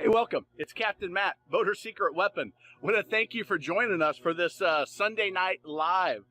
Hey, welcome. It's Captain Matt, Boater Secret Weapon. I want to thank you for joining us for this Sunday night live.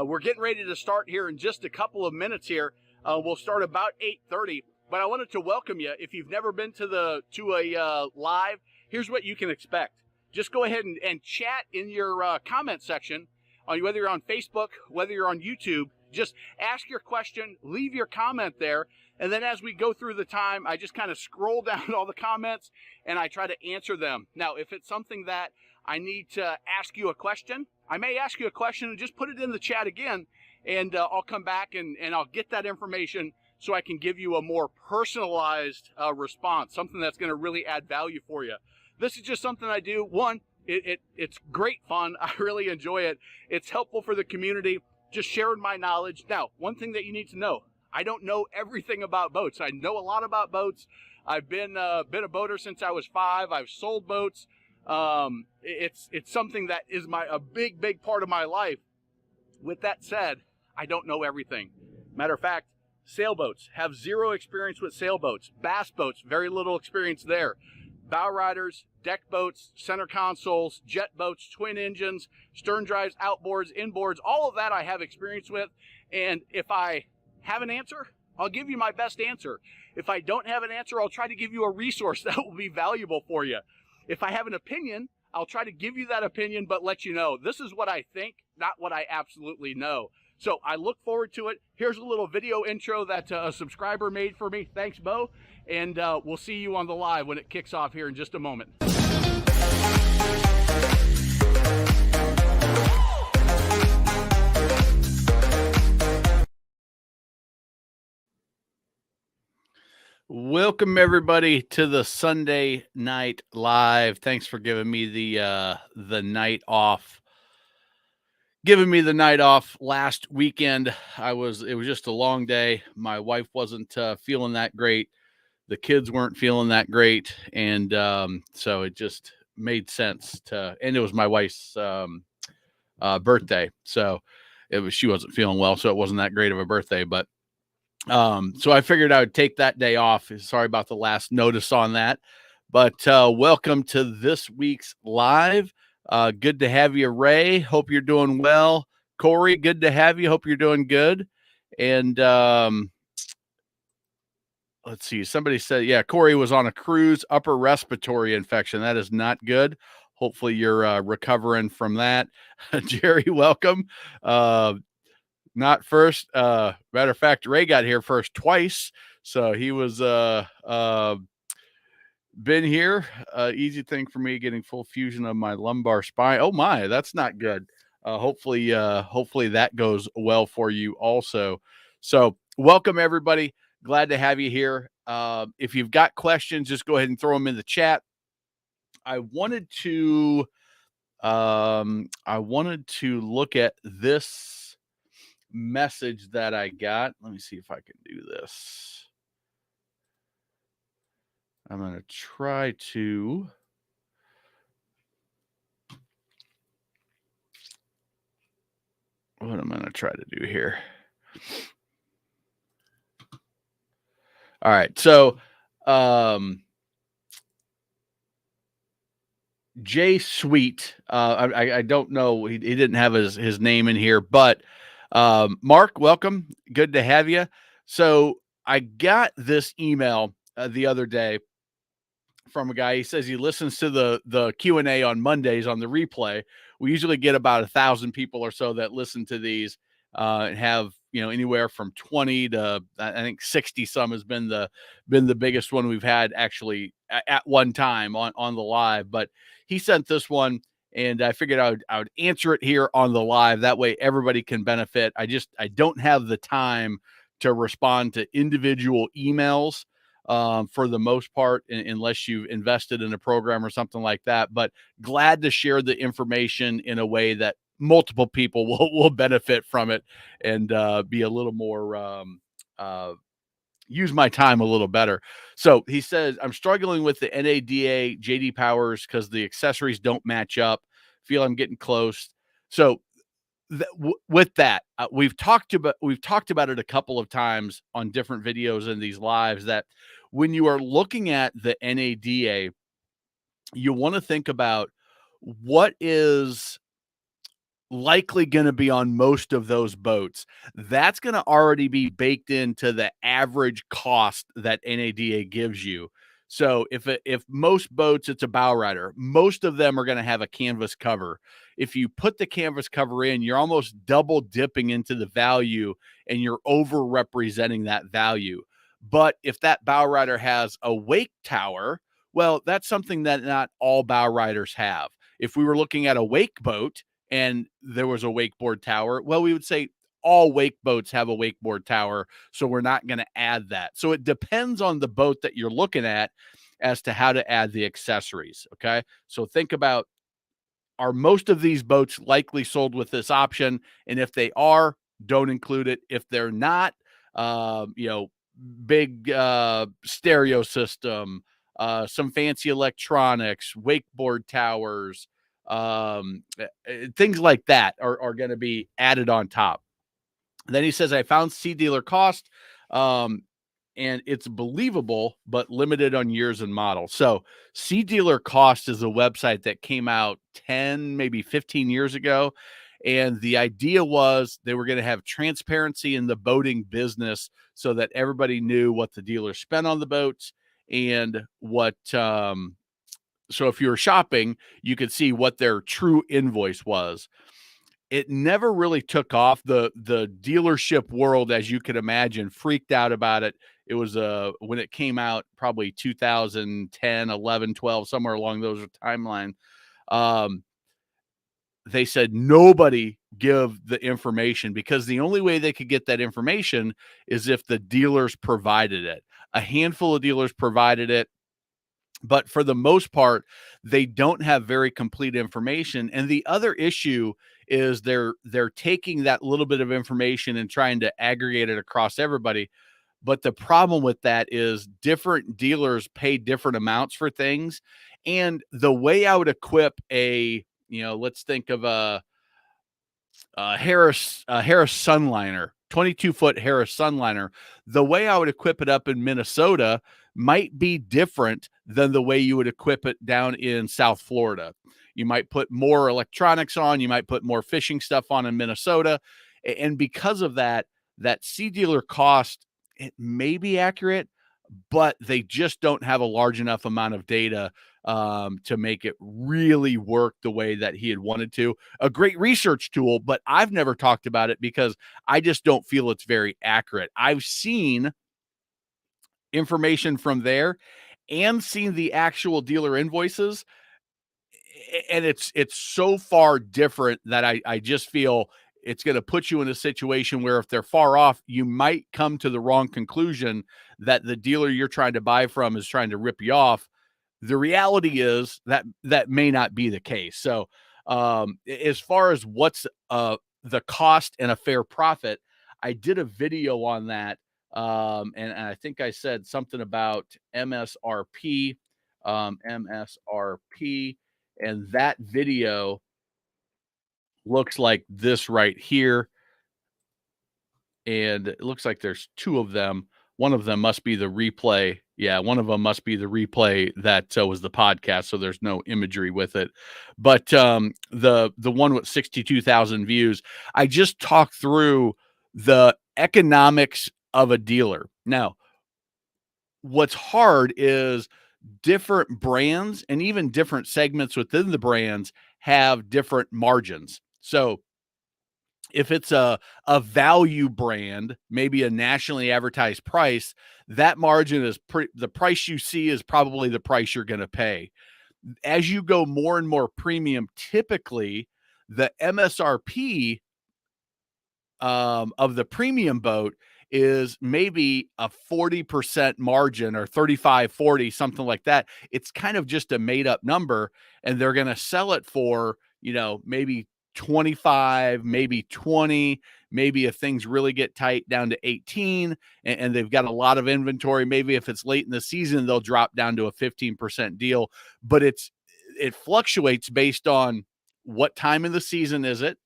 We're getting ready to start here in just a couple of minutes here. We'll start about 8:30, but I wanted to welcome you. If you've never been to a live, here's what you can expect. Just go ahead and chat in your comment section, on whether you're on Facebook, whether you're on YouTube. Just ask your question, leave your comment there, and then as we go through the time, I just kind of scroll down all the comments and I try to answer them. Now, if it's something that I need to ask you a question, I may ask you a question and just put it in the chat again, and I'll come back and I'll get that information so I can give you a more personalized response, something that's going to really add value for you. This is just something I do. One, it's great fun. I really enjoy it. It's helpful for the community, just sharing my knowledge. Now, one thing that you need to know, I don't know everything about boats. I know a lot about boats. I've been a boater since I was 5. I've sold boats. It's something that is a big part of my life. With that said, I don't know everything. Matter of fact, sailboats, have zero experience with sailboats. Bass boats, very little experience there. Bow riders, deck boats, center consoles, jet boats, twin engines, stern drives, outboards, inboards, all of that I have experience with. And if I have an answer, I'll give you my best answer. If I don't have an answer, I'll try to give you a resource that will be valuable for you. If I have an opinion, I'll try to give you that opinion, but let you know this is what I think, not what I absolutely know. So I look forward to it. Here's a little video intro that a subscriber made for me. Thanks, Bo. And we'll see you on the live when it kicks off here in just a moment. Welcome everybody to the Sunday night live. Thanks for giving me the night off. Giving me the night off last weekend. It was just a long day. My wife wasn't feeling that great. The kids weren't feeling that great, and so it just made sense and it was my wife's birthday, so she wasn't feeling well, so it wasn't that great of a birthday, but so I figured I would take that day off. Sorry about the last notice on that, but welcome to this week's live. Good to have you, Ray. Hope you're doing well. Corey, good to have you. Hope you're doing good. And let's see. Somebody said, yeah, Corey was on a cruise, upper respiratory infection. That is not good. Hopefully you're recovering from that. Jerry, welcome. Not first. Matter of fact, Ray got here first twice. So he was been here. Easy thing for me, getting full fusion of my lumbar spine. Oh my, that's not good. Hopefully that goes well for you also. So welcome everybody. Glad to have you here. If you've got questions, just go ahead and throw them in the chat. I wanted to look at this message that I got. Let me see if I can do this. I'm going to try to. What I'm going to try to do here. All right. So, Jay Sweet, I don't know. He didn't have his name in here, but Mark, welcome. Good to have you. So I got this email the other day from a guy. He says he listens to the Q&A on Mondays on the replay. We usually get about 1,000 people or so that listen to these and have, anywhere from 20 to I think 60 some has been the biggest one we've had actually at one time on the live. But he sent this one and I figured I would answer it here on the live. That way everybody can benefit. I don't have the time to respond to individual emails for the most part, unless you've invested in a program or something like that. But glad to share the information in a way that multiple people will benefit from it and be a little more use my time a little better. So he says, I'm struggling with the NADA JD Powers because the accessories don't match up. Feel I'm getting close. So with that, we've talked about it a couple of times on different videos in these lives, that when you are looking at the NADA, you want to think about what is likely going to be on most of those boats. That's going to already be baked into the average cost that NADA gives you. So if most boats it's a bow rider, most of them are going to have a canvas cover. If you put the canvas cover in, you're almost double dipping into the value and you're over representing that value. But if that bow rider has a wake tower, well, that's something that not all bow riders have. If we were looking at a wake boat, and there was a wakeboard tower, well, we would say all wake boats have a wakeboard tower, so we're not going to add that. So it depends on the boat that you're looking at as to how to add the accessories. Okay. So think about, are most of these boats likely sold with this option? And if they are, don't include it. If they're not, you know, big stereo system, some fancy electronics, wakeboard towers, things like that are going to be added on top. Then he says, I found Sea Dealer cost, and it's believable, but limited on years and models. So Sea Dealer Cost is a website that came out 10, maybe 15 years ago. And the idea was they were going to have transparency in the boating business so that everybody knew what the dealer spent on the boats and what, so if you were shopping, you could see what their true invoice was. It never really took off. The dealership world, as you could imagine, freaked out about it. It was when it came out, probably 2010, 11, 12, somewhere along those timeline. Um, they said nobody give the information, because the only way they could get that information is if the dealers provided it. A handful of dealers provided it, but for the most part, they don't have very complete information. And the other issue is they're taking that little bit of information and trying to aggregate it across everybody. But the problem with that is different dealers pay different amounts for things. And the way I would equip a, you know, let's think of a Harris Sunliner, 22-foot Harris Sunliner. The way I would equip it up in Minnesota might be different than the way you would equip it down in South Florida. You might put more electronics on, you might put more fishing stuff on in Minnesota. And because of that, that Sea Dealer cost, it may be accurate, but they just don't have a large enough amount of data to make it really work the way that he had wanted to. A great research tool, but I've never talked about it because I just don't feel it's very accurate. I've seen information from there and seen the actual dealer invoices, and it's so far different that I just feel it's going to put you in a situation where if they're far off, you might come to the wrong conclusion that the dealer you're trying to buy from is trying to rip you off. The reality is that that may not be the case. So, as far as what's the cost and a fair profit, I did a video on that, and I think I said something about MSRP, MSRP, and that video looks like this right here. And it looks like there's two of them. One of them must be the replay. Yeah, one of them must be the replay that was the podcast. So there's no imagery with it. But the one with 62,000 views, I just talked through the economics of a dealer. Now, what's hard is different brands and even different segments within the brands have different margins. So if it's a value brand, maybe a nationally advertised price, that margin is the price you see is probably the price you're going to pay. As you go more and more premium, typically the MSRP of the premium boat is maybe a 40% margin, or 35, 40, something like that. It's kind of just a made up number, and they're going to sell it for, you know, maybe 25, maybe 20, maybe if things really get tight down to 18, and they've got a lot of inventory, maybe if it's late in the season, they'll drop down to a 15% deal. But it fluctuates based on what time in the season is it,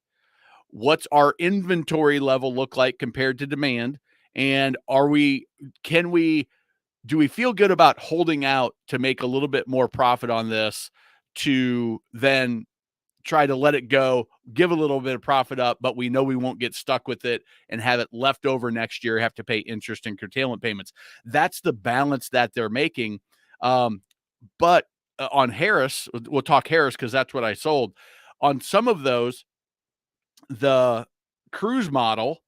what's our inventory level look like compared to demand, and can we do we feel good about holding out to make a little bit more profit on this to then try to let it go, give a little bit of profit up, but we know we won't get stuck with it and have it left over next year, have to pay interest and curtailment payments? That's the balance that they're making. But on Harris, we'll talk Harris because that's what I sold. On some of those, the cruise model,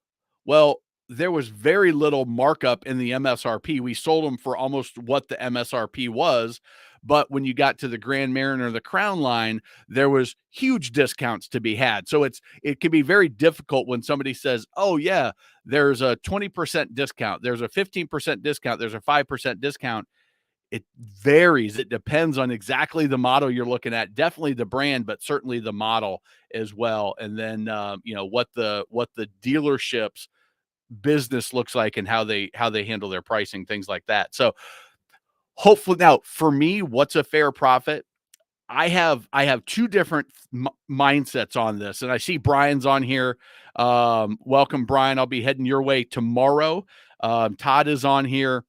well, there was very little markup in the MSRP. We sold them for almost what the MSRP was. But when you got to the Grand Mariner, the Crown line, there was huge discounts to be had. So it can be very difficult when somebody says, "Oh yeah, there's a 20% discount, there's a 15% discount, there's a 5% discount." It varies. It depends on exactly the model you're looking at. Definitely the brand, but certainly the model as well. And then what the dealership's business looks like and how they handle their pricing, things like that. So hopefully, now for me, what's a fair profit? I have two different mindsets on this, and I see Brian's on here. Welcome, Brian. I'll be heading your way tomorrow. Todd is on here.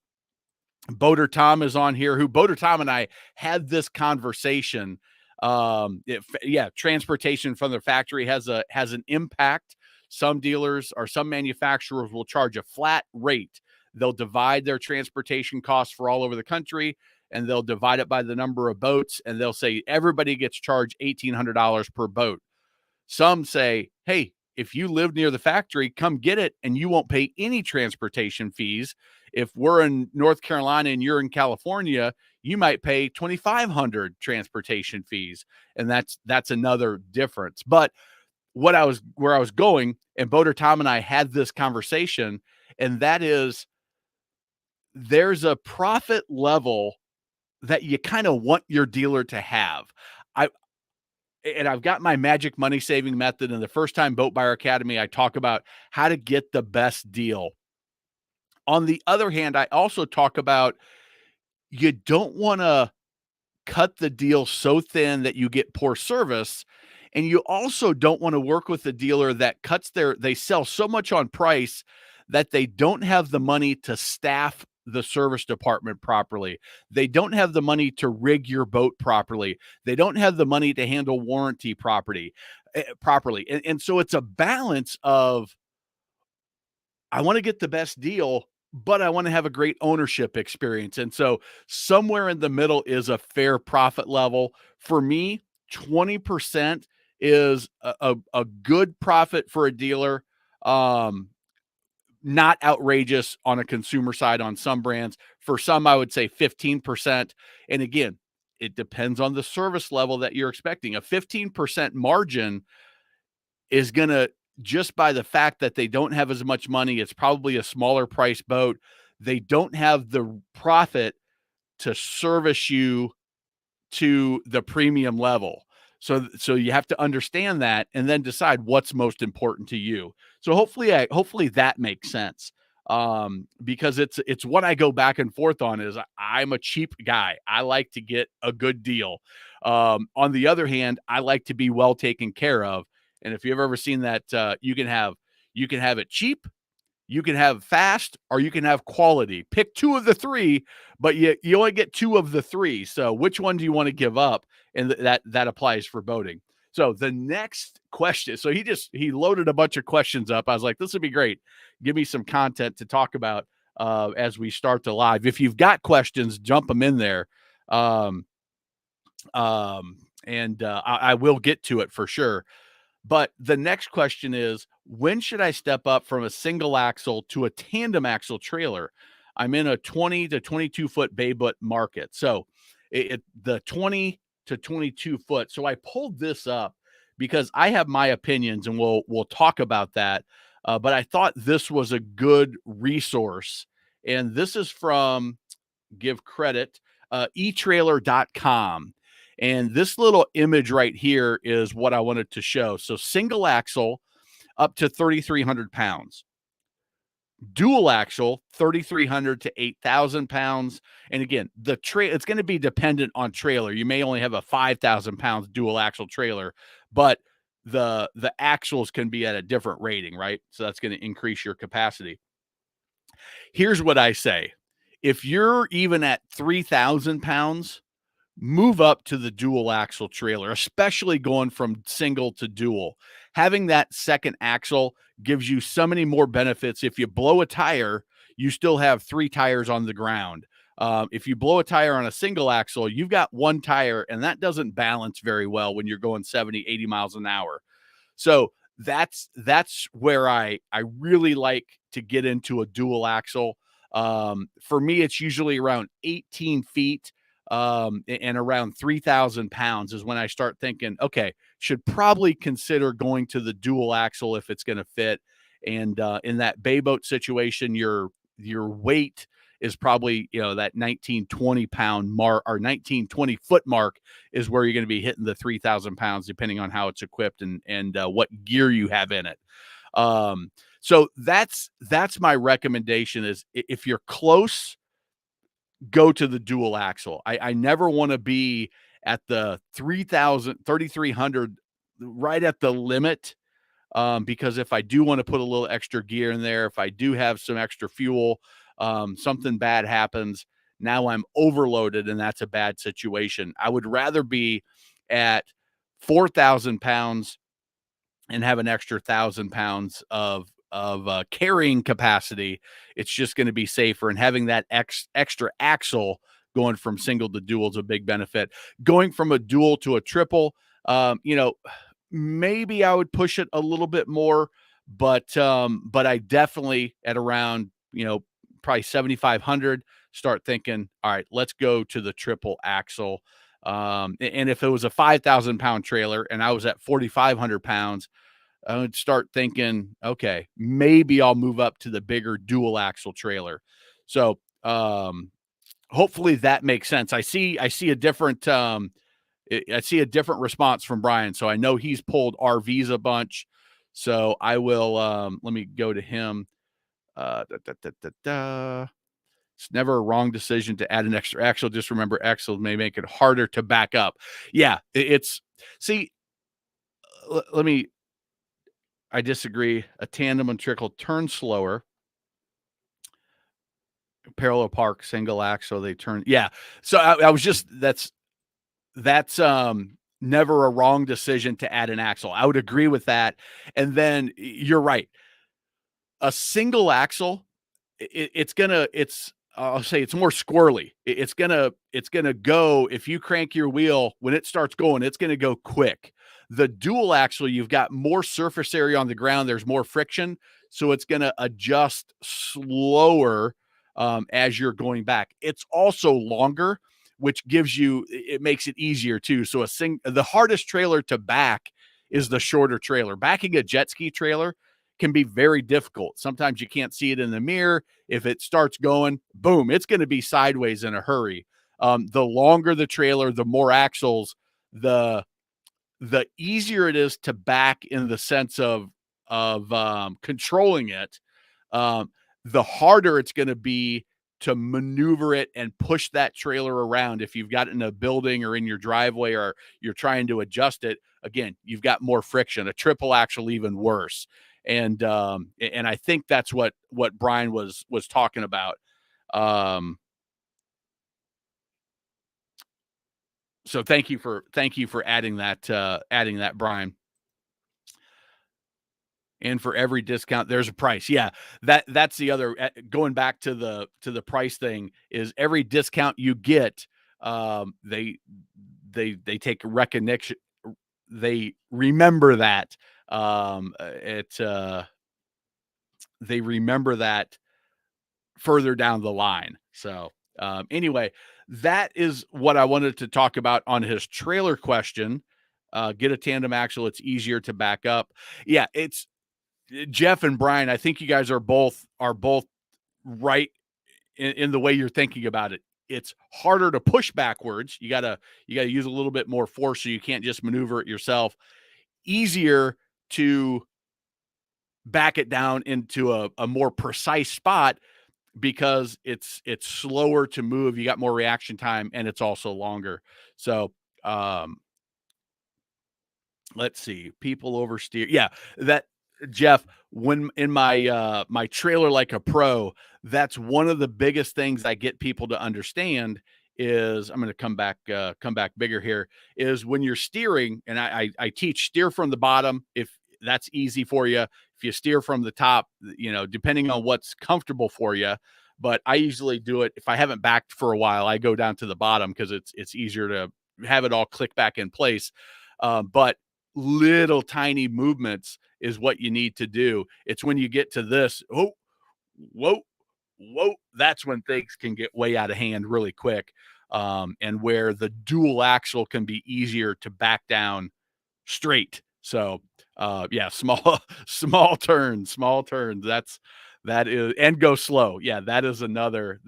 Boater Tom is on here, who Boater Tom and I had this conversation. Transportation from the factory has an impact. Some dealers or some manufacturers will charge a flat rate. They'll divide their transportation costs for all over the country, and they'll divide it by the number of boats, and they'll say everybody gets charged $1,800 per boat. Some say, hey, if you live near the factory, come get it, and you won't pay any transportation fees. If we're in North Carolina and you're in California, you might pay $2,500 transportation fees, and that's another difference. But where I was going, and Boater Tom and I had this conversation, and that is, there's a profit level that you kind of want your dealer to have. I've got my magic money saving method. And the First Time Boat Buyer Academy, I talk about how to get the best deal. On the other hand, I also talk about, you don't want to cut the deal so thin that you get poor service. And you also don't want to work with a dealer that they sell so much on price that they don't have the money to staff the service department properly. They don't have the money to rig your boat properly. They don't have the money to handle warranty properly. And so it's a balance of, I want to get the best deal, but I want to have a great ownership experience. And so somewhere in the middle is a fair profit level. For me, 20% is a good profit for a dealer. Not outrageous on a consumer side on some brands. For some, I would say 15%. And again, it depends on the service level that you're expecting. A 15% margin is going to, just by the fact that they don't have as much money, it's probably a smaller price boat. They don't have the profit to service you to the premium level. So you have to understand that and then decide what's most important to you. So hopefully that makes sense. Because it's what I go back and forth on is, I'm a cheap guy. I like to get a good deal. On the other hand, I like to be well taken care of. And if you've ever seen that, you can have it cheap, you can have fast, or you can have quality. Pick two of the three, but you only get two of the three. So which one do you want to give up? And that applies for boating. So the next question, so he loaded a bunch of questions up. I was like, this would be great. Give me some content to talk about as we start the live. If you've got questions, jump them in there. I will get to it for sure. But the next question is, when should I step up from a single axle to a tandem axle trailer? I'm in a 20 to 22 foot bay boat market. So the 20 to 22 foot. So I pulled this up because I have my opinions, and we'll talk about that. But I thought this was a good resource. And this is from, give credit, eTrailer.com. And this little image right here is what I wanted to show. So single axle up to 3,300 pounds. Dual axle, 3,300 to 8,000 pounds. And again, it's going to be dependent on trailer. You may only have a 5,000 pounds dual axle trailer, but the axles can be at a different rating, right? So that's going to increase your capacity. Here's what I say. if you're even at 3,000 pounds, move up to the dual axle trailer, especially going from single to dual. Having that second axle gives you so many more benefits. If you blow a tire, you still have 3 tires on the ground. If you blow a tire on a single axle, you've got 1 tire, and that doesn't balance very well when you're going 70, 80 miles an hour. So that's where I really like to get into a dual axle. For me, it's usually around 18 feet and around 3,000 pounds is when I start thinking, okay, should probably consider going to the dual axle if it's going to fit. And in that bay boat situation, your weight is probably, that 19, 20 pound mark or 19, 20 foot mark is where you're going to be hitting the 3,000 pounds, depending on how it's equipped and what gear you have in it. So that's my recommendation is if you're close, go to the dual axle. I never want to be at the 3,300 right at the limit. Because if I do want to put a little extra gear in there, if I do have some extra fuel, something bad happens, now I'm overloaded and that's a bad situation. I would rather be at 4,000 pounds and have an extra 1,000 pounds of carrying capacity. It's just going to be safer, and having that extra axle going from single to dual is a big benefit. Going from a dual to a triple, maybe I would push it a little bit more, but I definitely at around, probably 7,500 start thinking, all right, let's go to the triple axle. And if it was a 5,000 pound trailer and I was at 4,500 pounds, I would start thinking, okay, maybe I'll move up to the bigger dual axle trailer. So, hopefully that makes sense. I see a different, I see a different response from Brian. So I know he's pulled RVs a bunch. So I will, let me go to him. It's never a wrong decision to add an extra axle. Just remember, axle may make it harder to back up. Yeah, see, I disagree. A tandem and trickle turn slower. Parallel park, single axle, they turn. Yeah. So I was just, that's never a wrong decision to add an axle. I would agree with that. And then you're right. A single axle, I'll say it's more squirrely. It's gonna go, if you crank your wheel, when it starts going, it's gonna go quick. The dual axle, you've got more surface area on the ground. There's more friction. So it's gonna adjust slower as you're going back. It's also longer, which it makes it easier too. So the hardest trailer to back is the shorter trailer. Backing a jet ski trailer can be very difficult. Sometimes you can't see it in the mirror. If it starts going, boom, it's going to be sideways in a hurry. The longer the trailer, the more axles, the easier it is to back in the sense of controlling it. The harder it's going to be to maneuver it and push that trailer around. If you've got it in a building or in your driveway or you're trying to adjust it, again, you've got more friction. A triple axle, even worse. And I think that's what Brian was talking about. So thank you for adding that, Brian. And for every discount, there's a price. Yeah, that's the other, going back to the price thing, is every discount you get, they take recognition. They remember that. They remember that further down the line. So anyway, that is what I wanted to talk about on his trailer question. Get a tandem axle. It's easier to back up. Yeah, it's Jeff and Brian. I think you guys are both right in the way you're thinking about it. It's harder to push backwards. You gotta use a little bit more force, so you can't just maneuver it yourself. Easier to back it down into a more precise spot because it's slower to move. You got more reaction time, and it's also longer. So let's see. People oversteer. Yeah, Jeff, when in my my trailer like a pro, that's one of the biggest things I get people to understand is I'm going to come back bigger here is when you're steering, and I teach steer from the bottom if that's easy for you. If you steer from the top, you know, depending on what's comfortable for you. But I usually do it if I haven't backed for a while. I go down to the bottom because it's easier to have it all click back in place. But little tiny movements is what you need to do. It's when you get to this, oh, whoa, whoa, that's when things can get way out of hand really quick. And where the dual axle can be easier to back down straight. So, yeah, small, small turns. That is, and go slow. Yeah, that is another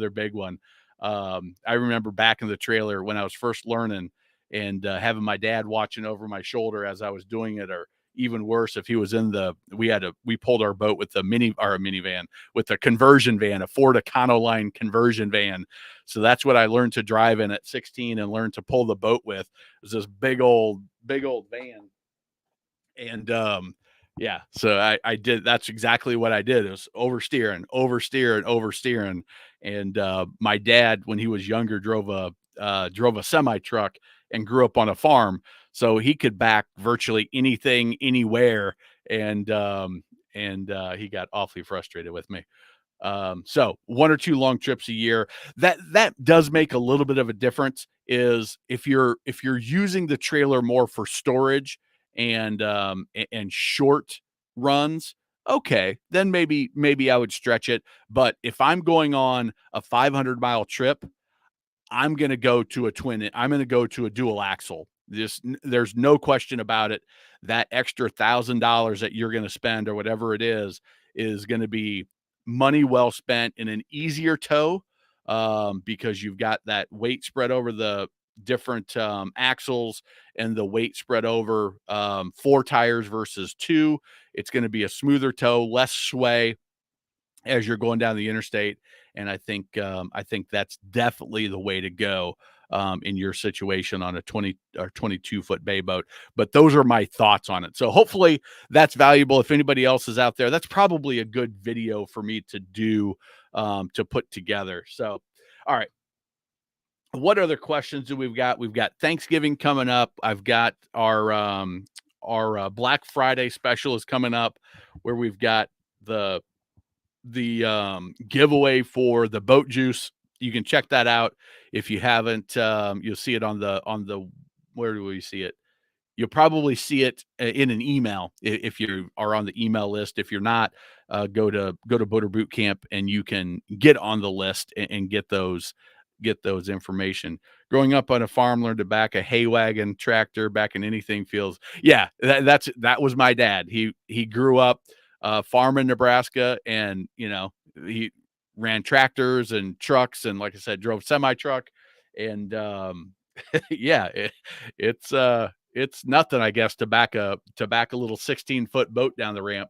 big one. I remember back in the trailer when I was first learning and having my dad watching over my shoulder as I was doing it, or even worse, if he was in the, we pulled our boat with the minivan with the conversion van, a Ford Econoline conversion van. So that's what I learned to drive in at 16 and learned to pull the boat with. It was this big old van. And yeah, so I did, that's exactly what I did. It was oversteering. And my dad, when he was younger, drove a semi truck and grew up on a farm, so he could back virtually anything anywhere. And he got awfully frustrated with me. So 1 or 2 long trips a year, that does make a little bit of a difference. Is if you're using the trailer more for storage and short runs, okay, then maybe I would stretch it. But if I'm going on a 500-mile trip, I'm going to go to a twin. I'm going to go to a dual axle. There's no question about it. That extra $1,000 that you're going to spend or whatever it is going to be money well spent in an easier tow, because you've got that weight spread over the different axles and the weight spread over 4 tires versus 2. It's going to be a smoother tow, less sway as you're going down the interstate. And I think that's definitely the way to go in your situation on a 20 or 22-foot bay boat. But those are my thoughts on it. So hopefully that's valuable. If anybody else is out there, that's probably a good video for me to do, to put together. So, all right. What other questions do we've got? We've got Thanksgiving coming up. I've got our Black Friday special is coming up, where we've got the giveaway for the boat juice. You can check that out if you haven't. You'll see it on the where do we see it? You'll probably see it in an email if you are on the email list. If you're not, go to Boater Boot Camp and you can get on the list and get those information. Growing up on a farm, learned to back a hay wagon, tractor, back in anything feels. Yeah, that was my dad. He grew up farming Nebraska, and he ran tractors and trucks, and like I said, drove semi truck, and yeah, it's nothing, I guess, to back a little 16-foot boat down the ramp.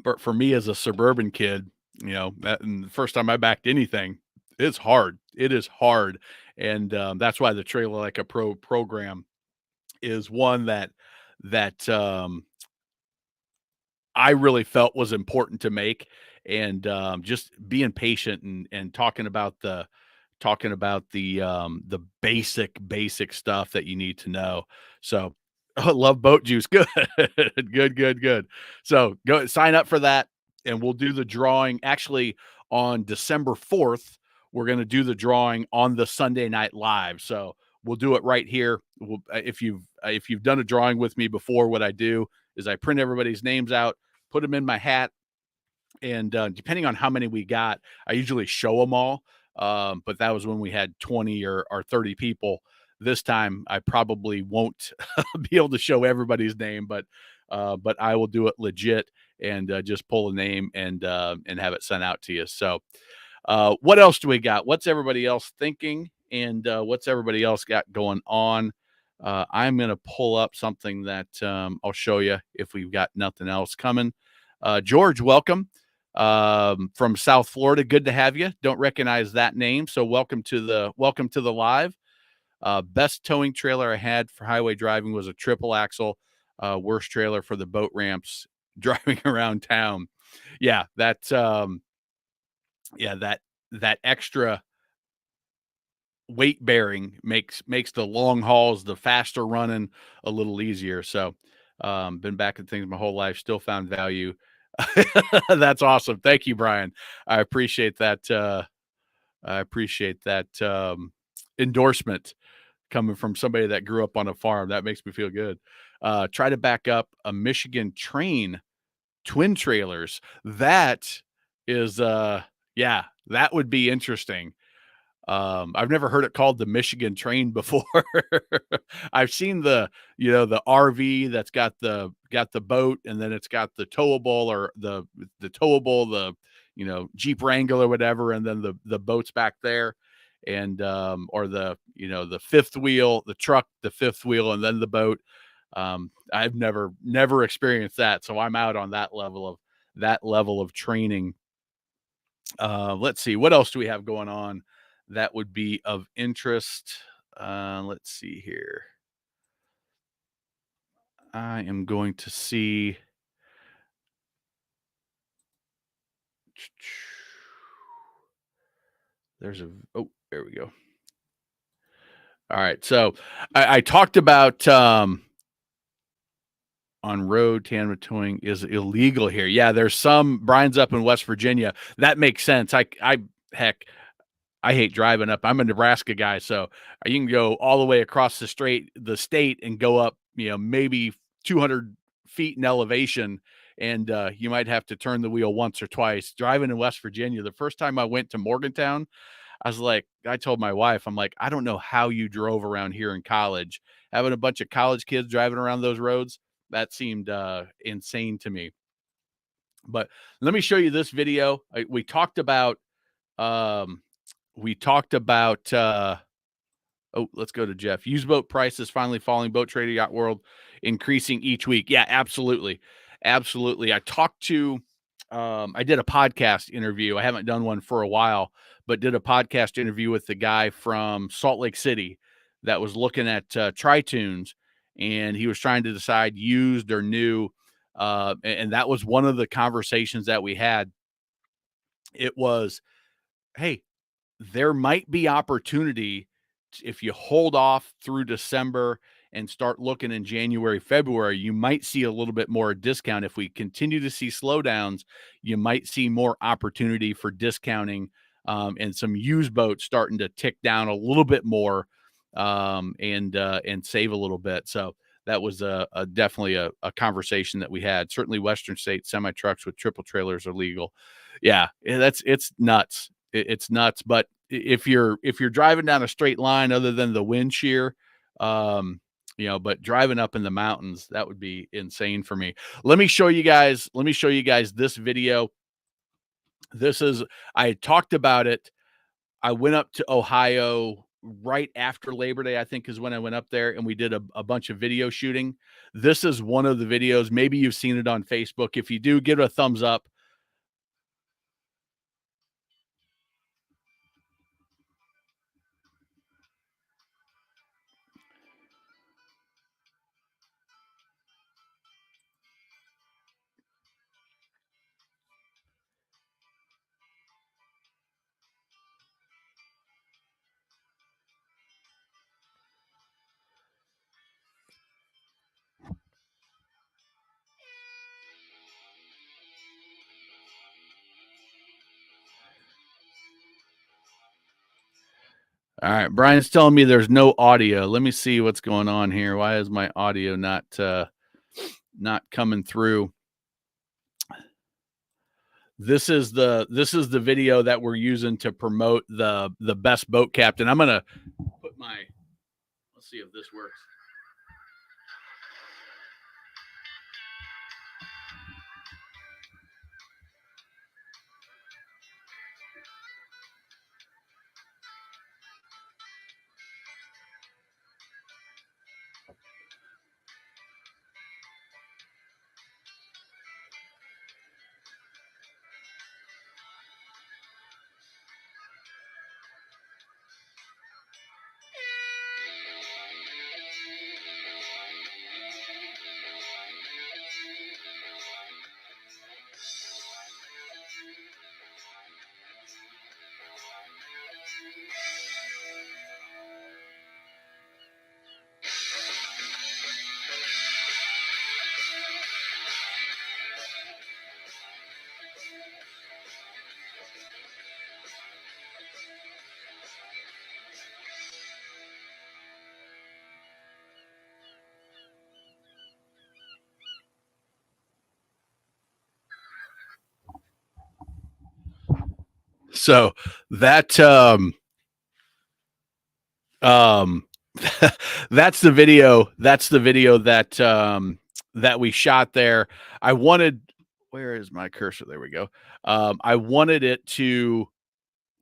But for me as a suburban kid, that, and the first time I backed anything, it's hard. It is hard. And that's why the Trailer Like a Pro program is one that I really felt was important to make. And just being patient and talking about the basic stuff that you need to know. So, I love boat juice. Good, good. So go sign up for that, and we'll do the drawing. Actually, on December 4th, we're going to do the drawing on the Sunday Night Live. So we'll do it right here. If you've done a drawing with me before, what I do is I print everybody's names out, put them in my hat, and depending on how many we got, I usually show them all. But that was when we had 20 or 30 people. This time, I probably won't be able to show everybody's name, but I will do it legit and just pull a name and have it sent out to you. So, what else do we got? What's everybody else thinking? And what's everybody else got going on? I'm going to pull up something that I'll show you if we've got nothing else coming. George, welcome from South Florida. Good to have you. Don't recognize that name, so welcome to the live. Best towing trailer I had for highway driving was a triple axle. worst trailer for the boat ramps driving around town. Yeah, that that extra weight bearing makes the long hauls, the faster running, a little easier. So, been back in things my whole life, still found value. That's awesome. Thank you, Brian. I appreciate that. I appreciate that endorsement coming from somebody that grew up on a farm. That makes me feel good. Try to back up a Michigan train twin trailers. That is, yeah, that would be interesting. I've never heard it called the Michigan train before. I've seen the, the RV that's got the boat, and then it's got the towable, or the towable, the, Jeep Wrangler or whatever, and then the boat's back there, and or the, the fifth wheel, the truck, the fifth wheel, and then the boat. I've never experienced that, so I'm out on that level of training. Let's see, what else do we have going on that would be of interest? Let's see here. I am going to see. Oh, there we go. All right. So I talked about on road tandem towing is illegal here. Yeah, there's some. Brian's up in West Virginia. That makes sense. Heck, I hate driving up. I'm a Nebraska guy, so you can go all the way across the state and go up, maybe 200 feet in elevation, and you might have to turn the wheel once or twice. Driving in West Virginia, the first time I went to Morgantown, I told my wife, I'm like, I don't know how you drove around here in college. Having a bunch of college kids driving around those roads, that seemed insane to me. But let me show you this video. We talked about let's go to Jeff. Used boat prices finally falling, Boat Trader Yacht World increasing each week. Yeah, absolutely. Absolutely. I did a podcast interview. I haven't done one for a while, but did a podcast interview with the guy from Salt Lake City that was looking at Tri-Tunes, and he was trying to decide used or new. And that was one of the conversations that we had. It was, hey, there might be opportunity if you hold off through December and start looking in January, February. You might see a little bit more discount. If we continue to see slowdowns, you might see more opportunity for discounting, and some used boats starting to tick down a little bit more, and save a little bit. So that was definitely a conversation that we had. Certainly Western states semi trucks with triple trailers are legal. Yeah, it's nuts. It's nuts. But if you're driving down a straight line, other than the wind shear, but driving up in the mountains, that would be insane for me. Let me show you guys this video. I talked about it. I went up to Ohio right after Labor Day, I think is when I went up there, and we did a bunch of video shooting. This is one of the videos. Maybe you've seen it on Facebook. If you do, give it a thumbs up. All right, Brian's telling me there's no audio. Let me see what's going on here. Why is my audio not coming through? This is the video that we're using to promote the best boat captain. I'm gonna put let's see if this works. So that um that's the video. That's the video that that we shot there. I wanted, where is my cursor? There we go. I wanted it to,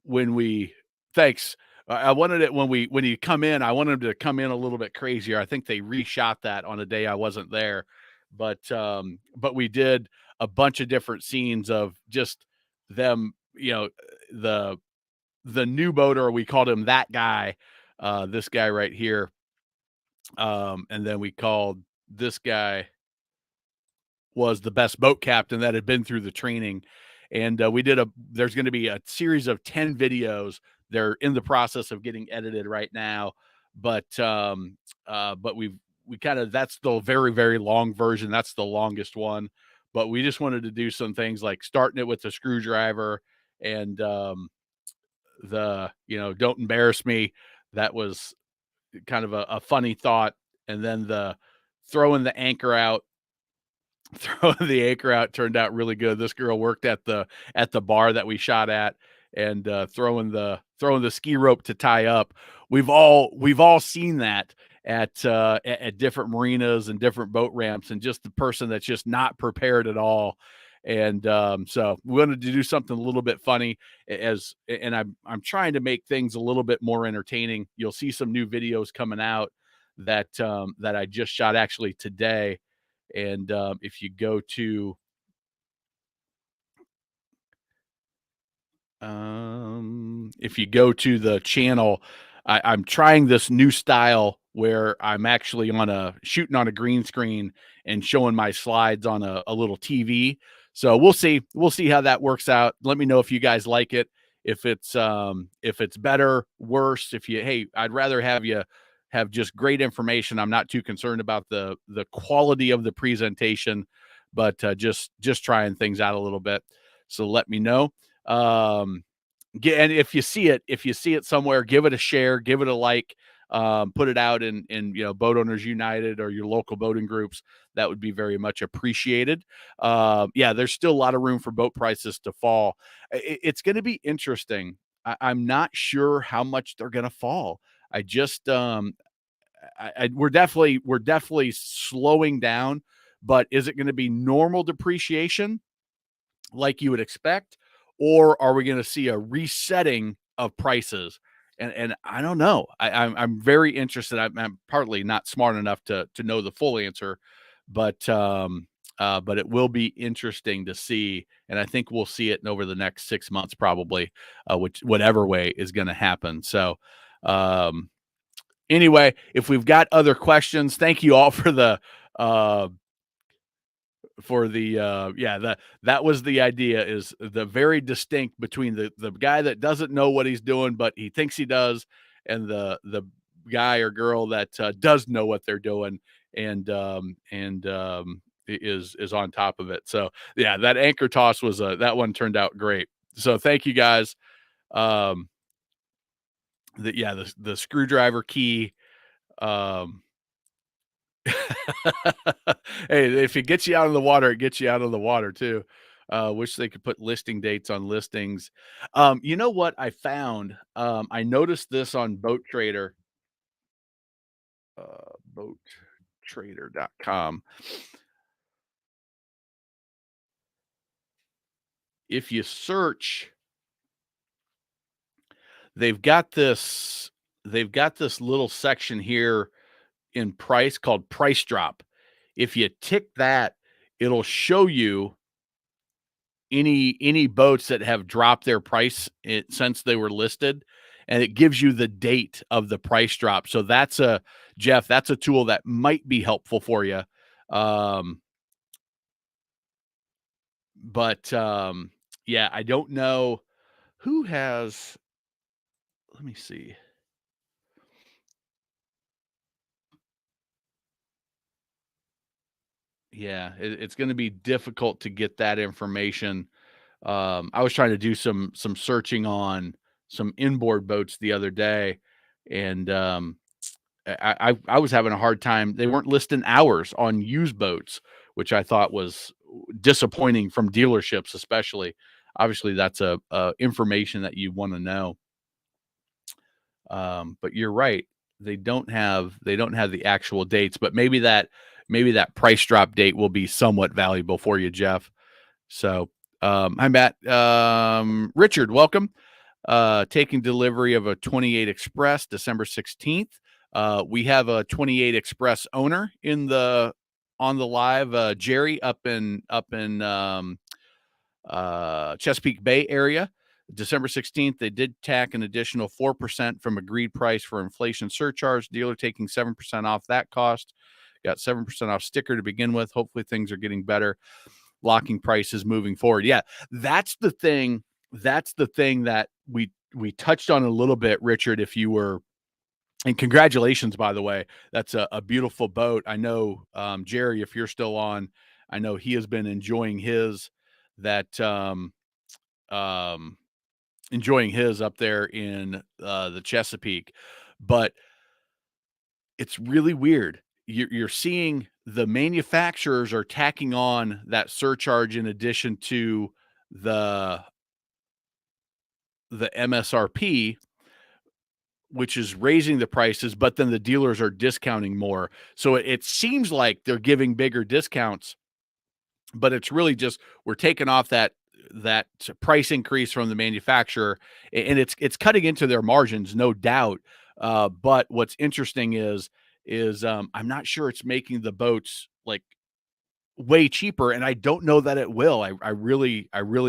when we, thanks. I wanted it when you come in, I wanted them to come in a little bit crazier. I think they reshot that on a day I wasn't there. But we did a bunch of different scenes of just them, the new boater, we called him that guy, this guy right here. And then we called this guy was the best boat captain that had been through the training. And there's going to be a series of 10 videos. They're in the process of getting edited right now. But we kind of, that's the very, very long version. That's the longest one. But we just wanted to do some things like starting it with the screwdriver and don't embarrass me. That was kind of a funny thought. And then the throwing the anchor out throwing the anchor out turned out really good. This girl worked at the bar that we shot at, and throwing the ski rope to tie up. We've all seen that at different marinas and different boat ramps, and just the person that's just not prepared at all. And so we wanted to do something a little bit funny, and I'm trying to make things a little bit more entertaining. You'll see some new videos coming out that I just shot actually today. And if you go to the channel, I'm trying this new style where I'm actually shooting on a green screen and showing my slides on a little TV. So we'll see how that works out. Let me know if you guys like it. If it's better, worse. Hey, I'd rather have you have just great information. I'm not too concerned about the quality of the presentation, but just trying things out a little bit. So let me know. And if you see it somewhere, give it a share, give it a like, put it out in Boat Owners United or your local boating groups. That would be very much appreciated. There's still a lot of room for boat prices to fall. It's going to be interesting. I'm not sure how much they're going to fall. I just we're definitely slowing down, but is it going to be normal depreciation like you would expect, or are we going to see a resetting of prices? And I don't know. I'm very interested. I'm partly not smart enough to know the full answer, but it will be interesting to see, and I think we'll see it over the next 6 months probably, whatever way is going to happen. So anyway, if we've got other questions, thank you all for the that was the idea, is the very distinct between the guy that doesn't know what he's doing but he thinks he does, and the guy or girl that does know what they're doing and is on top of it. So yeah, that anchor toss was that one turned out great. So thank you guys. The screwdriver key. Hey, if it gets you out of the water, it gets you out of the water too. Wish they could put listing dates on listings. You know what I found? I noticed this on Boat Trader, boattrader.com. If you search, they've got this little section here in price called price drop. If you tick that, it'll show you any boats that have dropped their price since they were listed, and it gives you the date of the price drop. So that's a tool that might be helpful for you. I don't know who has. Let me see. Yeah, it's going to be difficult to get that information. I was trying to do some searching on some inboard boats the other day, and I was having a hard time. They weren't listing hours on used boats, which I thought was disappointing from dealerships, especially. obviously that's a information that you want to know. But you're right. They don't have the actual dates, but maybe that price drop date will be somewhat valuable for you, Jeff. So, hi Matt. Richard, welcome. Taking delivery of a 28 Express December 16th. We have a 28 Express owner on the live, Jerry up in Chesapeake Bay area. December 16th, they did tack an additional 4% from agreed price for inflation surcharge. Dealer taking 7% off that cost. Got 7% off sticker to begin with. Hopefully things are getting better. Locking prices moving forward. Yeah, that's the thing. That's the thing that we touched on a little bit, Richard, if you were, and congratulations, by the way. That's a beautiful boat. I know, Jerry, if you're still on, I know he has been enjoying his that um enjoying his up there in the Chesapeake. But it's really weird. You're seeing the manufacturers are tacking on that surcharge in addition to the the MSRP, which is raising the prices, but then the dealers are discounting more. So it seems like they're giving bigger discounts, but it's really just we're taking off that price increase from the manufacturer, and it's cutting into their margins, no doubt. But what's interesting is I'm not sure it's making the boats like way cheaper, and I don't know that it will. I really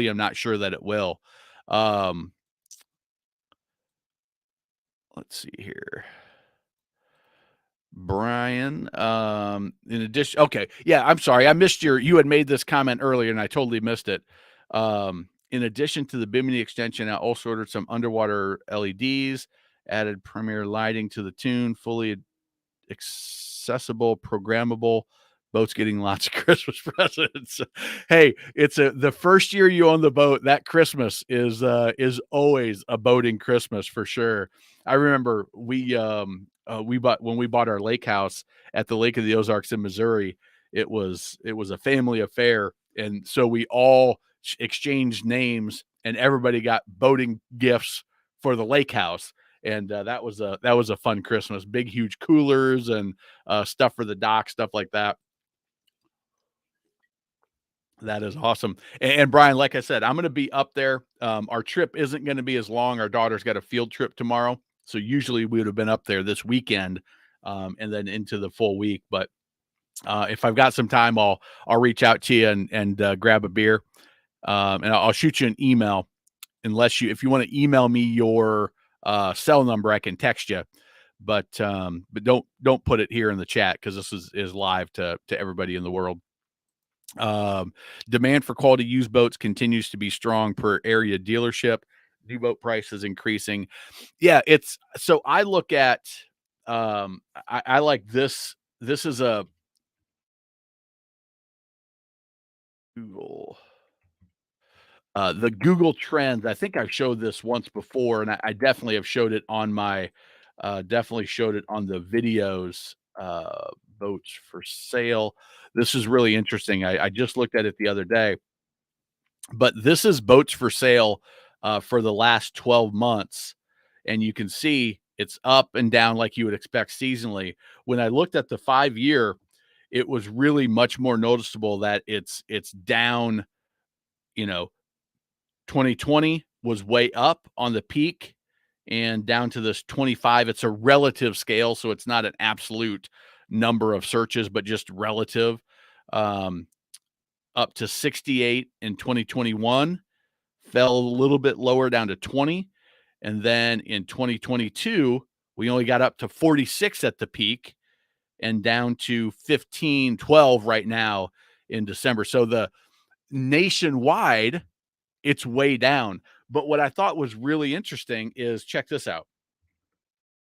am not sure that it will. Um, let's see here. Brian, in addition, okay, yeah, I'm sorry, I missed you had made this comment earlier, and I totally missed it. In addition to the Bimini extension, I also ordered some underwater LEDs, added premier lighting to the tune, fully accessible, programmable. Boat's getting lots of Christmas presents. Hey, it's the first year you own the boat. That Christmas is always a boating Christmas for sure. I remember we bought when we bought our lake house at the Lake of the Ozarks in Missouri. It was a family affair, and so we all exchanged names, and everybody got boating gifts for the lake house, and that was a fun Christmas. Big huge coolers and stuff for the dock, stuff like that. That is awesome. And Brian, like I said, I'm going to be up there. Our trip isn't going to be as long. Our daughter's got a field trip tomorrow, so usually we would have been up there this weekend, and then into the full week. But if I've got some time, I'll reach out to you and grab a beer, and I'll shoot you an email. Unless if you want to email me your cell number, I can text you. But don't put it here in the chat because this is live to everybody in the world. Demand for quality used boats continues to be strong per area dealership. New boat prices increasing. Yeah, it's so I look at I like this. This is a Google the Google Trends. I think I've showed this once before, and I definitely have showed it on my definitely showed it on the videos. Boats for sale. This is really interesting. I just looked at it the other day, but this is boats for sale for the last 12 months, and you can see it's up and down like you would expect seasonally. When I looked at the 5 year, it was really much more noticeable that it's down. You know, 2020 was way up on the peak and down to this 25. It's a relative scale, so it's not an absolute number of searches, but just relative. Um, Up to 68 in 2021, fell a little bit lower down to 20. And then in 2022, we only got up to 46 at the peak and down to 15, 12 right now in December. So the nationwide, it's way down. But what I thought was really interesting is check this out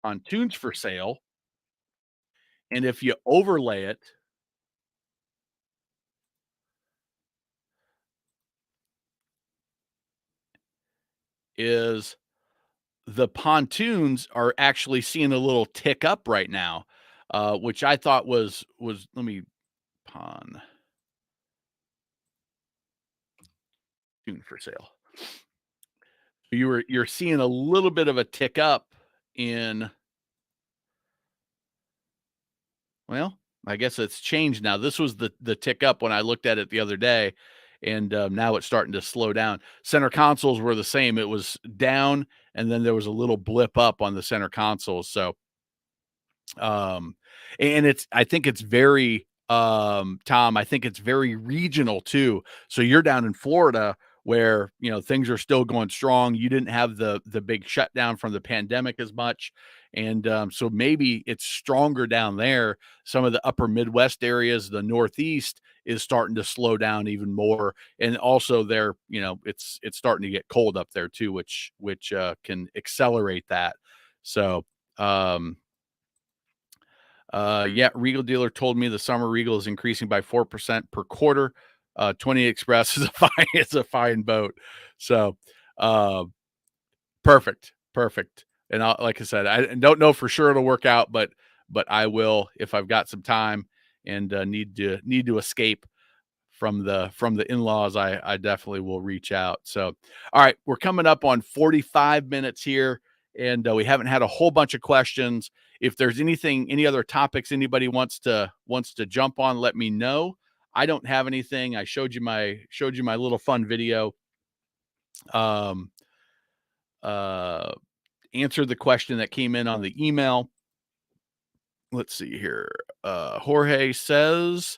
on Tunes for Sale. And if you overlay it, is the pontoons are actually seeing a little tick up right now, which I thought was let me pontoon for sale. You're seeing a little bit of a tick up in, well, I guess it's changed now. This was the tick up when I looked at it the other day, and now it's starting to slow down. Center consoles were the same. It was down, and then there was a little blip up on the center consoles. So, um, and I think it's very, Tom, I think it's very regional too. So you're down in Florida where, things are still going strong. You didn't have the big shutdown from the pandemic as much. And so maybe it's stronger down there. Some of the upper Midwest areas, the Northeast is starting to slow down even more. And also there, it's starting to get cold up there too, which can accelerate that. So, um, yeah, Regal dealer told me the summer Regal is increasing by 4% per quarter. 20 Express is a fine boat. So, uh, perfect, perfect. And like I said, I don't know for sure it'll work out, but I will if I've got some time and need to escape from the in-laws. I definitely will reach out. So, all right, we're coming up on 45 minutes here, and we haven't had a whole bunch of questions. If there's any other topics anybody wants to jump on, let me know. I don't have anything. I showed you my little fun video. Um, uh, Answered the question that came in on the email. Let's see here. Jorge says,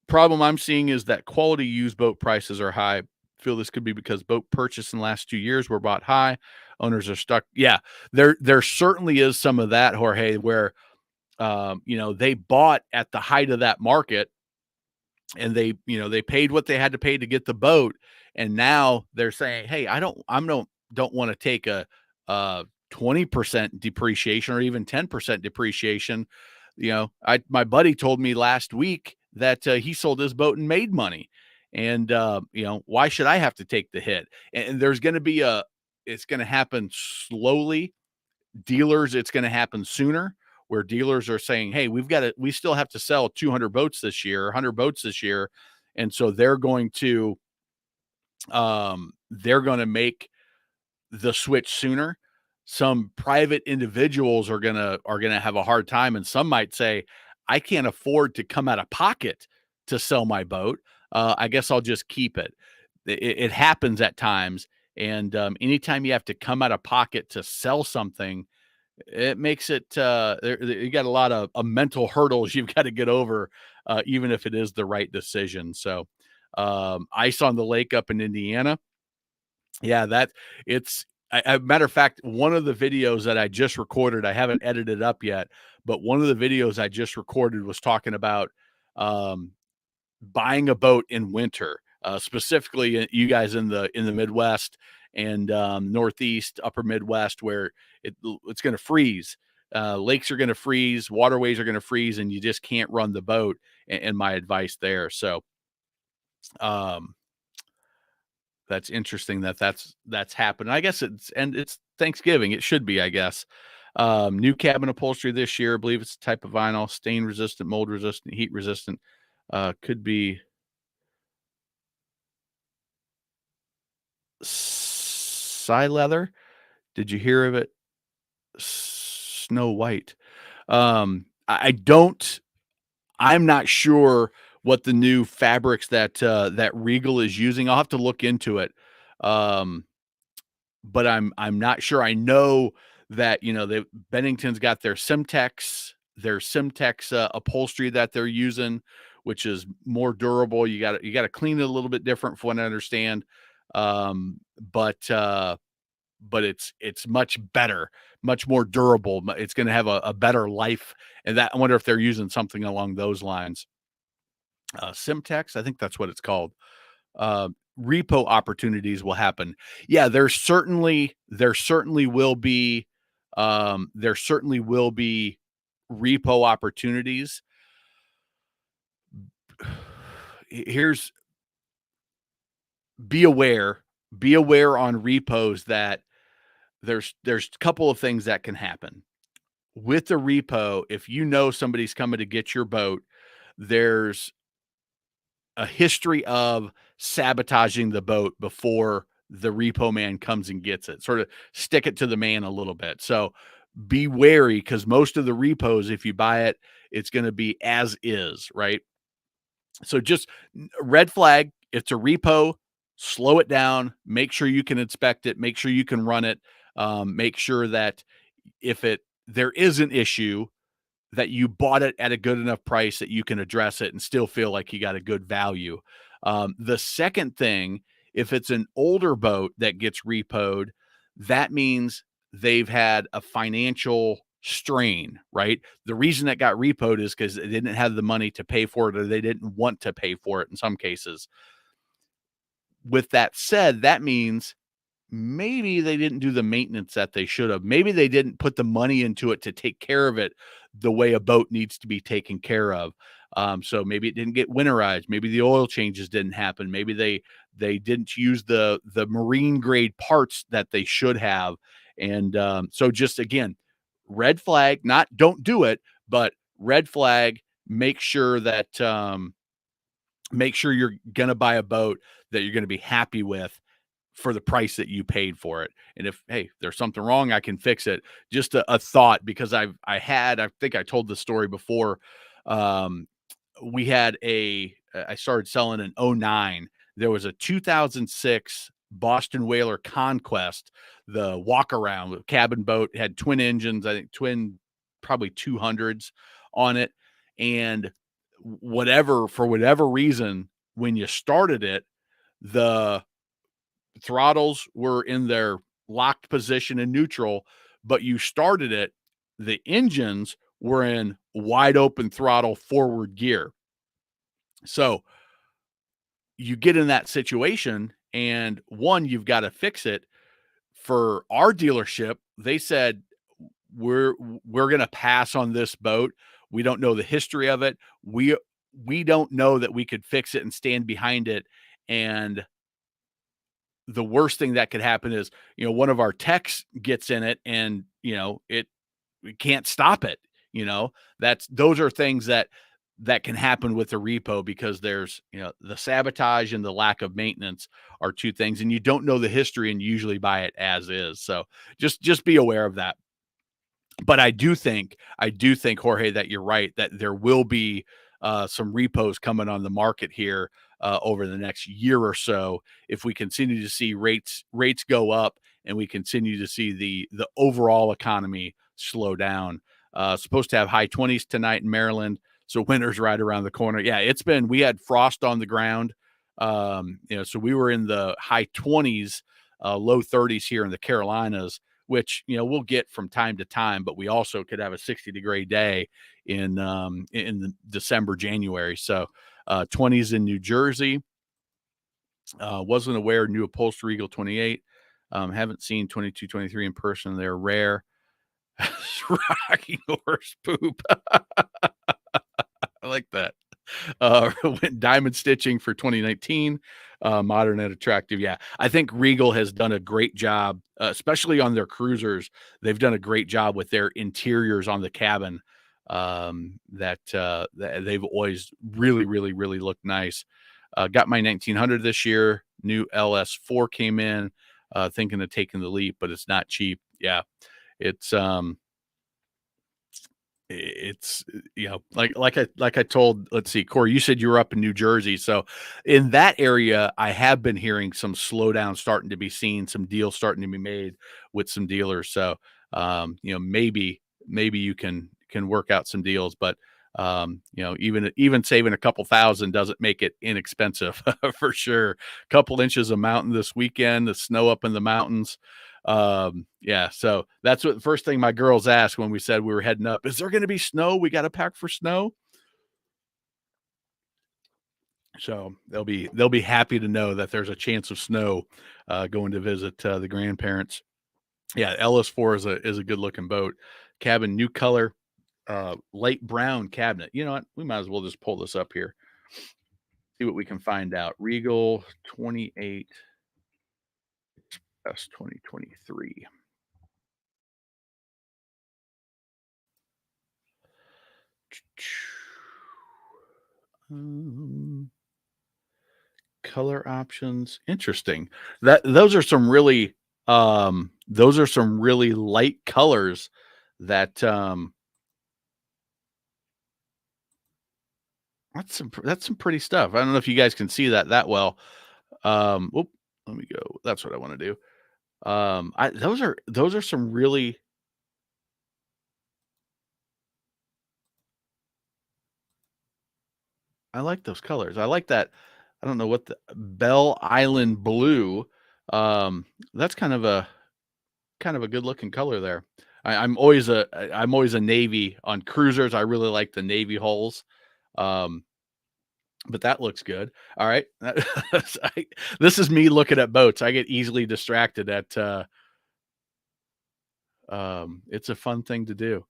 problem I'm seeing is that quality used boat prices are high. Feel this could be because boat purchase in the last 2 years were bought high. Owners are stuck. Yeah, there certainly is some of that, Jorge, where they bought at the height of that market, and they paid what they had to pay to get the boat, and now they're saying, hey, don't want to take a 20% depreciation or even 10% depreciation. My buddy told me last week that he sold his boat and made money, and why should I have to take the hit? And there's going to be it's going to happen slowly. Dealers, it's going to happen sooner, where dealers are saying, hey, we still have to sell 200 boats this year, 100 boats this year. And so they're going to make the switch sooner. Some private individuals are going to have a hard time. And some might say, I can't afford to come out of pocket to sell my boat. I guess I'll just keep it. It happens at times. And anytime you have to come out of pocket to sell something, it makes it you got a lot of mental hurdles you've got to get over, even if it is the right decision. So, ice on the lake up in Indiana. Yeah, that it's a matter of fact, one of the videos that I just recorded, I haven't edited up yet, but one of the videos I just recorded was talking about um, buying a boat in winter, specifically you guys in the Midwest and Northeast, Upper Midwest, where it's going to freeze. Lakes are going to freeze, waterways are going to freeze, and you just can't run the boat. And my advice there. So, um, that's interesting that's happened. I guess it's Thanksgiving. It should be, I guess. New cabin upholstery this year. I believe it's a type of vinyl, stain resistant, mold resistant, heat resistant. Could be Psy leather. Did you hear of it? Snow White. I don't. I'm not sure what the new fabrics that Regal is using. I'll have to look into it. Um, but I'm not sure. I know that Bennington's got their Simtex upholstery that they're using, which is more durable. You got to clean it a little bit different, from what I understand. Um, but it's much better, much more durable. It's going to have a better life, and I wonder if they're using something along those lines. Simtex, I think that's what it's called. Uh, Repo opportunities will happen. Yeah, there certainly will be repo opportunities. Here's be aware, be aware on repos that there's a couple of things that can happen. With the repo, if somebody's coming to get your boat, there's a history of sabotaging the boat before the repo man comes and gets it. Sort of stick it to the man a little bit. So be wary, because most of the repos, if you buy it, it's going to be as is, right? So just red flag, it's a repo, slow it down, make sure you can inspect it, make sure you can run it, make sure that if there is an issue, that you bought it at a good enough price that you can address it and still feel like you got a good value. The second thing, if it's an older boat that gets repoed, that means they've had a financial strain, right? The reason that got repoed is because they didn't have the money to pay for it, or they didn't want to pay for it in some cases. With that said, that means maybe they didn't do the maintenance that they should have. Maybe they didn't put the money into it to take care of it the way a boat needs to be taken care of. So maybe it didn't get winterized. Maybe the oil changes didn't happen. Maybe they didn't use the marine grade parts that they should have. And so just again, red flag. Not don't do it, but red flag. Make sure you're gonna buy a boat that you're gonna be happy with for the price that you paid for it. And if, hey, there's something wrong, I can fix it. Just a thought, because I think I told the story before. Um, we had I started selling in '09. There was a 2006 Boston Whaler Conquest, the walk around cabin boat, had twin engines, I think twin, probably 200s on it. And for whatever reason, when you started it, the throttles were in their locked position in neutral, but you started it, the engines were in wide open throttle forward gear. So you get in that situation, and one, you've got to fix it. For our dealership, they said, we're going to pass on this boat. We don't know the history of it. We don't know that we could fix it and stand behind it. And the worst thing that could happen is, one of our techs gets in it, and, we can't stop it. Those are things that can happen with the repo, because there's, the sabotage and the lack of maintenance are two things, and you don't know the history, and you usually buy it as is. So just be aware of that. But I do think, Jorge, that you're right, that there will be some repos coming on the market here over the next year or so, if we continue to see rates go up, and we continue to see the overall economy slow down. Supposed to have high 20s tonight in Maryland, so winter's right around the corner. Yeah, we had frost on the ground. So we were in the high 20s, low 30s here in the Carolinas, which, we'll get from time to time, but we also could have a 60-degree day in December, January. So 20s in New Jersey. Wasn't aware, new upholstery Eagle 28. Haven't seen 22, 23 in person. They're rare. Rocking horse poop. I like that. Went diamond stitching for 2019. Modern and attractive. Yeah, I think Regal has done a great job, especially on their cruisers. They've done a great job with their interiors on the cabin. That they've always really, really, really looked nice. Got my 1900 this year. New LS4 came in. Thinking of taking the leap, but it's not cheap. Yeah, it's like I told, let's see, Corey, you said you were up in New Jersey. So in that area, I have been hearing some slowdown starting to be seen, some deals starting to be made with some dealers. So, maybe you can work out some deals, but even saving a couple thousand doesn't make it inexpensive for sure. A couple inches of mountain this weekend, the snow up in the mountains. Yeah, so that's what the first thing my girls asked when we said we were heading up: is there going to be snow? We got to pack for snow. So they'll be happy to know that there's a chance of snow going to visit the grandparents. Yeah, LS4 is a good looking boat. Cabin, new color, light brown cabinet. You know what? We might as well just pull this up here. See what we can find out. Regal 28 Express 2023. color options. Interesting. That those are some really light colors that that's some pretty stuff. I don't know if you guys can see that well. Whoop, let me go. That's what I want to do. Those are some really I like those colors. I like that. I don't know what the Bell Island blue. That's kind of a good looking color there. I'm always a navy on cruisers. I really like the navy hulls. Um, but that looks good. All right. This is me looking at boats. I get easily distracted at it's a fun thing to do.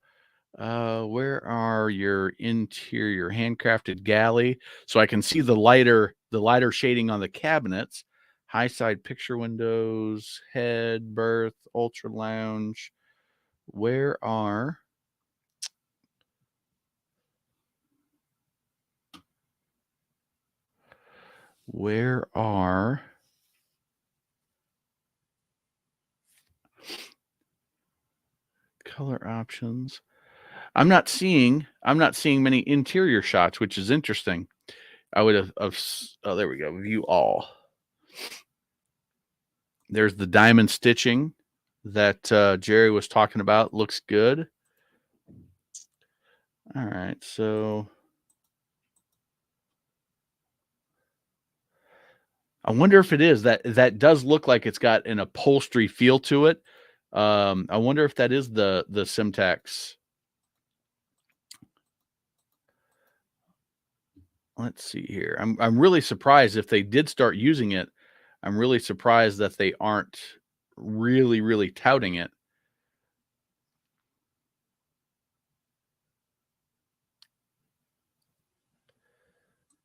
Where are your interior handcrafted galley? So I can see the lighter shading on the cabinets, high side picture windows, head, berth, ultra lounge. Where are where are color options? I'm not seeing many interior shots, which is interesting. I would have oh, there we go. View all. There's the diamond stitching that Jerry was talking about. Looks good. All right, so I wonder if it is that does look like it's got an upholstery feel to it. I wonder if that is the Simtax. Let's see here. I'm really surprised if they did start using it. I'm really surprised that they aren't really touting it.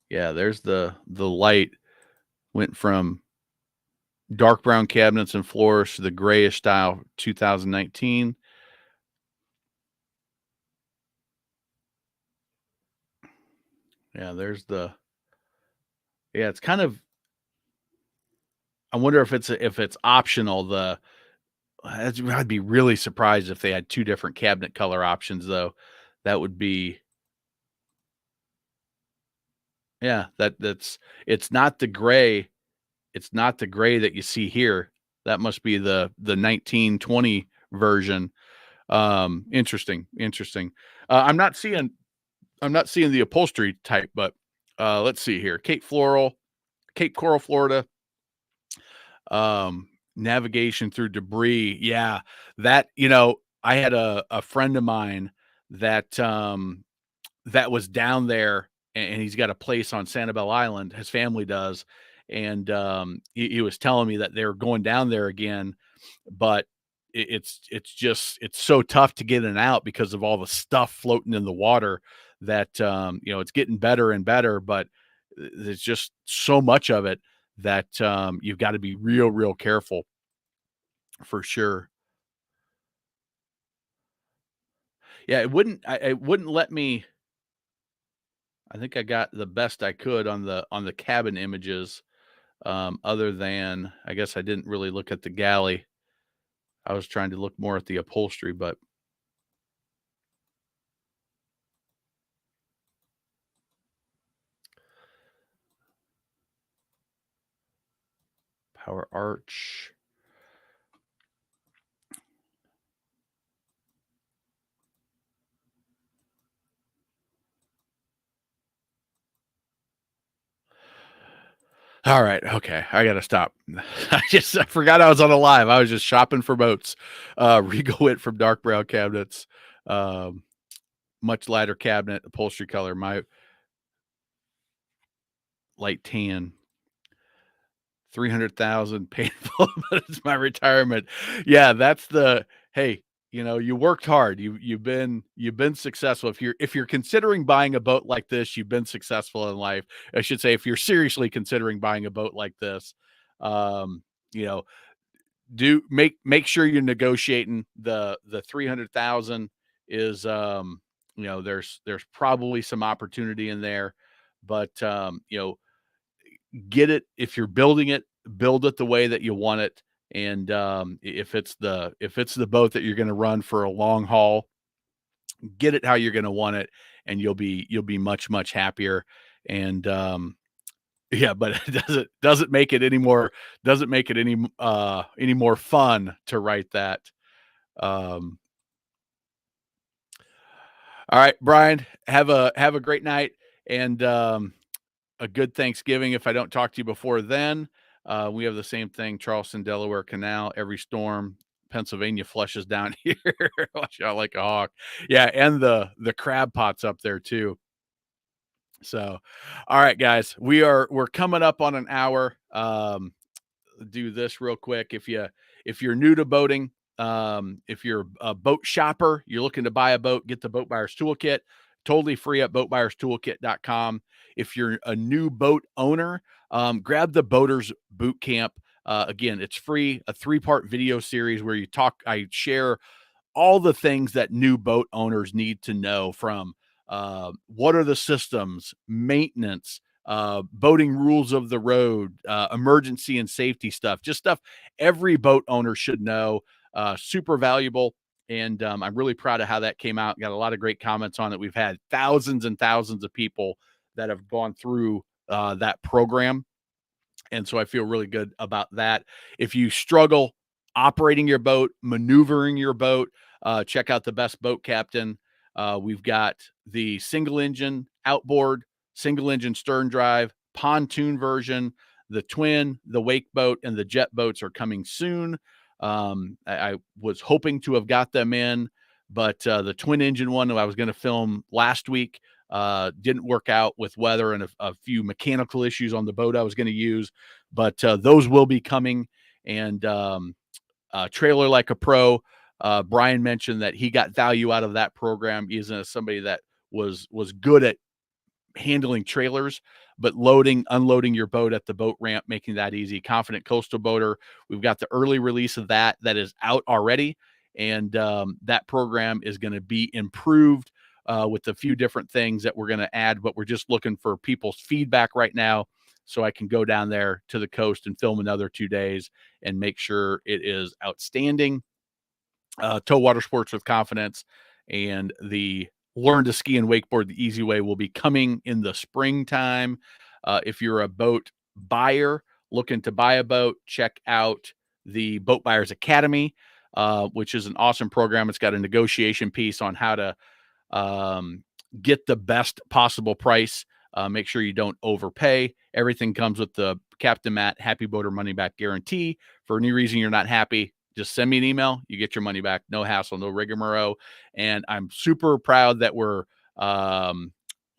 Yeah, there's the light went from dark brown cabinets and floors to the grayish style 2019. Yeah, there's the yeah, it's kind of I wonder if it's optional. I'd be really surprised if they had two different cabinet color options though. That would be yeah, that's it's not the gray. It's not the gray that you see here. That must be the 1920 version. Interesting, interesting. I'm not seeing the upholstery type, but let's see here. Cape Coral, Florida. Navigation through debris. Yeah, that I had a friend of mine that that was down there, and he's got a place on Sanibel Island. His family does, and he was telling me that they're going down there again, but it's just it's so tough to get in and out because of all the stuff floating in the water that it's getting better and better, but there's just so much of it that you've got to be real careful for sure. Yeah, it wouldn't let me. I think I got the best I could on the cabin images. Other than I guess I didn't really look at the galley. I was trying to look more at the upholstery, but power arch. All right, okay, I gotta stop. I forgot I was on a live. I was just shopping for boats. Regal went from dark brown cabinets, um, much lighter cabinet, upholstery color. My light tan, 300,000 painful, but it's my retirement. Yeah, that's the hey, you worked hard. You've been successful. If you're considering buying a boat like this, you've been successful in life. I should say if you're seriously considering buying a boat like this, um, you know, do make sure you're negotiating the 300,000 is there's probably some opportunity in there, but get it. If you're building it, build it the way that you want it. And if it's the boat that you're going to run for a long haul, get it how you're going to want it, and you'll be much happier. And yeah, but it doesn't make it any more any more fun to write that. All right, Brian, have a great night, and a good Thanksgiving. If I don't talk to you before then, we have the same thing. Charleston, Delaware Canal, every storm. Pennsylvania flushes down here. Watch out like a hawk. Yeah, and the crab pots up there too. So, all right, guys, we're coming up on an hour. Do this real quick. If you're new to boating, if you're a boat shopper, you're looking to buy a boat, get the Boat Buyers Toolkit, totally free at boatbuyerstoolkit.com. If you're a new boat owner, grab the Boaters Boot Camp. Again, it's free, a 3-part video series where I share all the things that new boat owners need to know, from what are the systems, maintenance, boating rules of the road, emergency and safety stuff, just stuff every boat owner should know. Super valuable. And I'm really proud of how that came out. Got a lot of great comments on it. We've had thousands and thousands of people that have gone through that program. And so I feel really good about that. If you struggle operating your boat, maneuvering your boat, check out the Best Boat Captain. We've got the single engine outboard, single engine stern drive, pontoon version, the twin, the wake boat, and the jet boats are coming soon. I was hoping to have got them in, but the twin engine one that I was going to film last week didn't work out with weather and a few mechanical issues on the boat I was going to use, but those will be coming. And Trailer Like a Pro, Brian mentioned that he got value out of that program. He's somebody that was good at handling trailers, but loading, unloading your boat at the boat ramp, making that easy. Confident Coastal Boater, we've got the early release of that is out already. And that program is going to be improved with a few different things that we're going to add, but we're just looking for people's feedback right now so I can go down there to the coast and film another 2 days and make sure it is outstanding. Tow Water Sports with Confidence and the Learn to Ski and Wakeboard the Easy Way will be coming in the springtime. If you're a boat buyer looking to buy a boat, check out the Boat Buyers Academy, which is an awesome program. It's got a negotiation piece on how to get the best possible price. Make sure you don't overpay. Everything comes with the Captain Matt Happy Boater Money Back Guarantee. For any reason you're not happy, just send me an email. You get your money back. No hassle, no rigmarole. And I'm super proud that we're 100%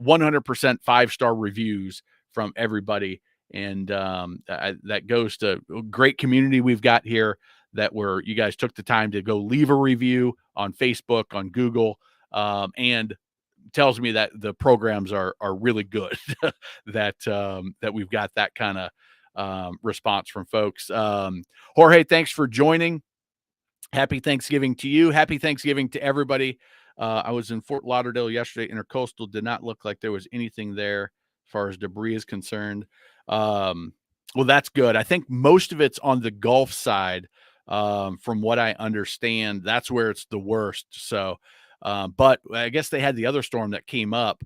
5-star reviews from everybody. And that goes to a great community we've got here, that you guys took the time to go leave a review on Facebook, on Google, and tells me that the programs are really good, that we've got that kind of response from folks. Jorge, thanks for joining. Happy Thanksgiving to you. Happy Thanksgiving to everybody. I was in Fort Lauderdale yesterday. Intercoastal did not look like there was anything there as far as debris is concerned. Well, that's good. I think most of it's on the Gulf side. From what I understand, that's where it's the worst. So, but I guess they had the other storm that came up,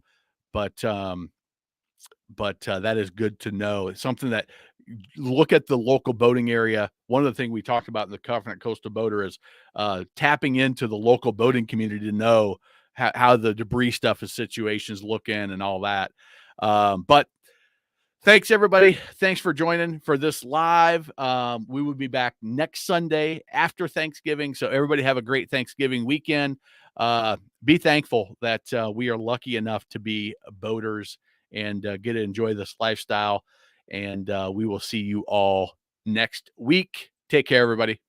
but that is good to know. It's something that, look at the local boating area. One of the things we talked about in the Confident Coastal Boater is tapping into the local boating community to know how the debris stuff is situations looking and all that. But thanks, everybody. Thanks for joining for this live. We will be back next Sunday after Thanksgiving. So everybody have a great Thanksgiving weekend. Be thankful that we are lucky enough to be boaters and get to enjoy this lifestyle. And we will see you all next week. Take care, everybody.